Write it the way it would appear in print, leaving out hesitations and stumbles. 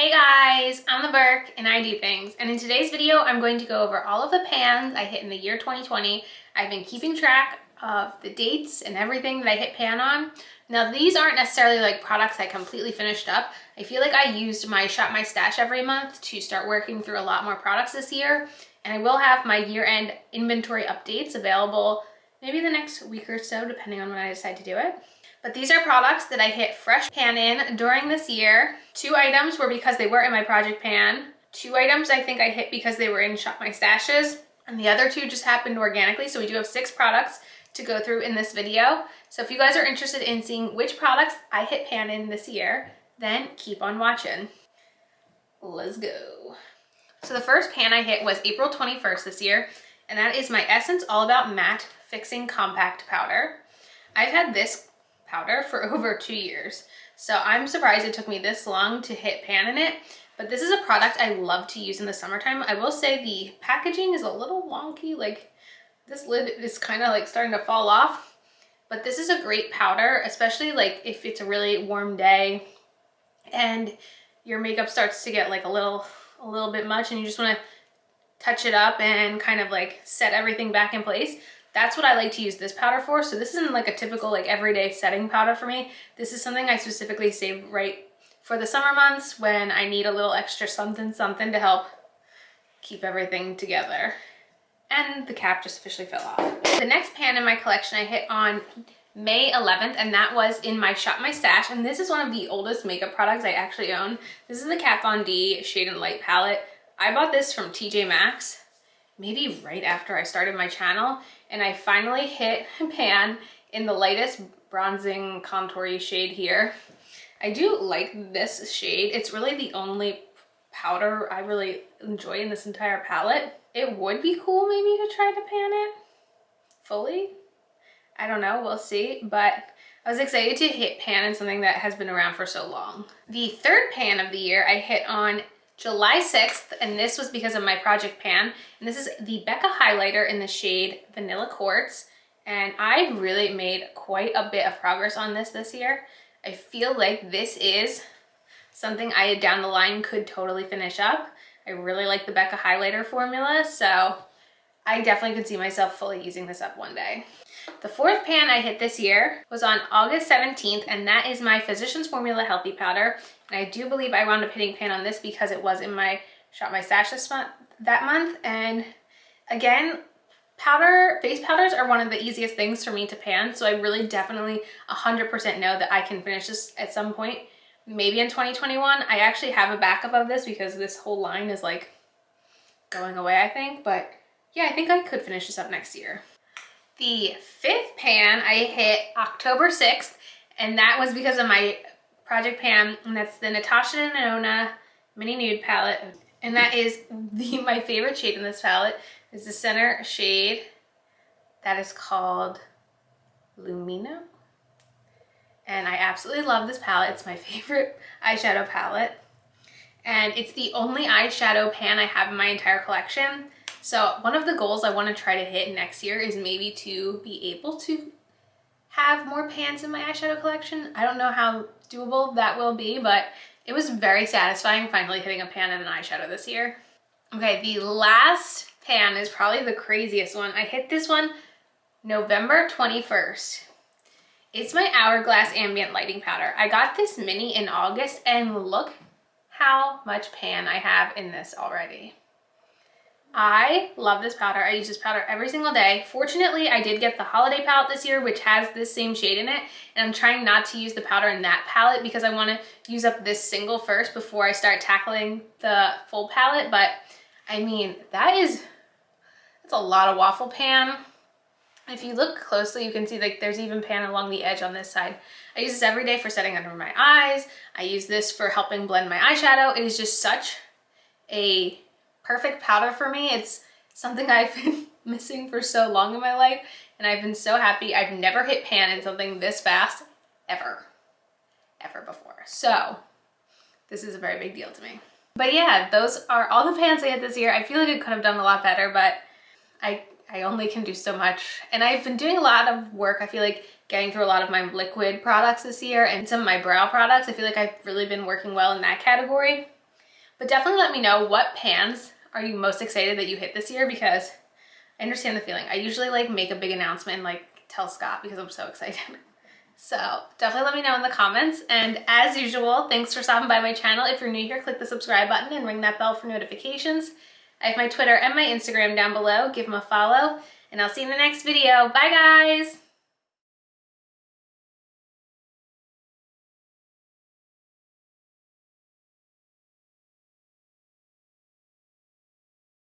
Hey guys, I'm the Burke and I do things, and in today's video I'm going to go over all of the pans I hit in the year 2020. I've been keeping track of the dates and everything that I hit pan on. Now these aren't necessarily like products I completely finished up. I feel like I used my Shop My Stash every month to start working through a lot more products this year, and I will have my year-end inventory updates available maybe the next week or so depending on when I decide to do it. But these are products that I hit fresh pan in during this year. 2 items were because they were in my project pan. 2 items I think I hit because they were in Shop My Stashes. And the other 2 just happened organically. So we do have 6 products to go through in this video. So if you guys are interested in seeing which products I hit pan in this year, then keep on watching. Let's go. So the first pan I hit was April 21st this year. And that is my Essence All About Matte Fixing Compact Powder. I've had this powder for over 2 years. So I'm surprised it took me this long to hit pan in it, but this is a product I love to use in the summertime. I will say the packaging is a little wonky, like this lid is kind of like starting to fall off, but this is a great powder, especially like if it's a really warm day and your makeup starts to get like a little bit much and you just want to touch it up and kind of like set everything back in place. That's what I like to use this powder for. So this isn't like a typical like everyday setting powder for me. This is something I specifically save right for the summer months when I need a little extra something to help keep everything together. And the cap just officially fell off. The next pan in my collection I hit on May 11th, and that was in my Shop My Stash. And this is one of the oldest makeup products I actually own. This is the Kat Von D Shade and Light palette. I bought this from TJ Maxx maybe right after I started my channel, and I finally hit pan in the lightest bronzing contour-y shade here. I do like this shade. It's really the only powder I really enjoy in this entire palette. It would be cool maybe to try to pan it fully. I don't know, we'll see, but I was excited to hit pan in something that has been around for so long. The third pan of the year I hit on July 6th, and this was because of my project pan, and this is the Becca highlighter in the shade Vanilla Quartz, and I really made quite a bit of progress on this year. I feel like this is something I down the line could totally finish up. I really like the Becca highlighter formula, so I definitely could see myself fully using this up one day. The fourth pan I hit this year was on August 17th, and that is my Physicians Formula Healthy Powder. And I do believe I wound up hitting pan on this because it was in my Shop My Stash that month. And again, face powders are one of the easiest things for me to pan. So I really definitely 100% know that I can finish this at some point, maybe in 2021. I actually have a backup of this because this whole line is like going away, I think. But yeah, I think I could finish this up next year. The fifth pan I hit October 6th, and that was because of my project pan, and that's the Natasha Nona Mini Nude palette. And that is my favorite shade in this palette is the center shade that is called Lumino. And I absolutely love this palette. It's my favorite eyeshadow palette. And it's the only eyeshadow pan I have in my entire collection. So one of the goals I want to try to hit next year is maybe to be able to have more pans in my eyeshadow collection. I don't know how doable that will be, but it was very satisfying finally hitting a pan in an eyeshadow this year. Okay, the last pan is probably the craziest one. I hit this one November 21st. It's my Hourglass Ambient Lighting Powder. I got this mini in August, and look how much pan I have in this already. I love this powder. I use this powder every single day. Fortunately, I did get the holiday palette this year, which has this same shade in it. And I'm trying not to use the powder in that palette because I want to use up this single first before I start tackling the full palette. But I mean, that's a lot of waffle pan. If you look closely, you can see like there's even pan along the edge on this side. I use this every day for setting under my eyes. I use this for helping blend my eyeshadow. It is just such a perfect powder for me. It's something I've been missing for so long in my life, and I've been so happy. I've never hit pan in something this fast ever before. So this is a very big deal to me. But yeah, those are all the pans I hit this year. I feel like I could have done a lot better, but I only can do so much. And I've been doing a lot of work. I feel like getting through a lot of my liquid products this year and some of my brow products. I feel like I've really been working well in that category. But definitely let me know what pans are you most excited that you hit this year, because I understand the feeling. I usually like make a big announcement and like tell Scott because I'm so excited. So definitely let me know in the comments. And as usual, thanks for stopping by my channel. If you're new here, click the subscribe button and ring that bell for notifications. I have my Twitter and my Instagram down below. Give them a follow, and I'll see you in the next video. Bye guys!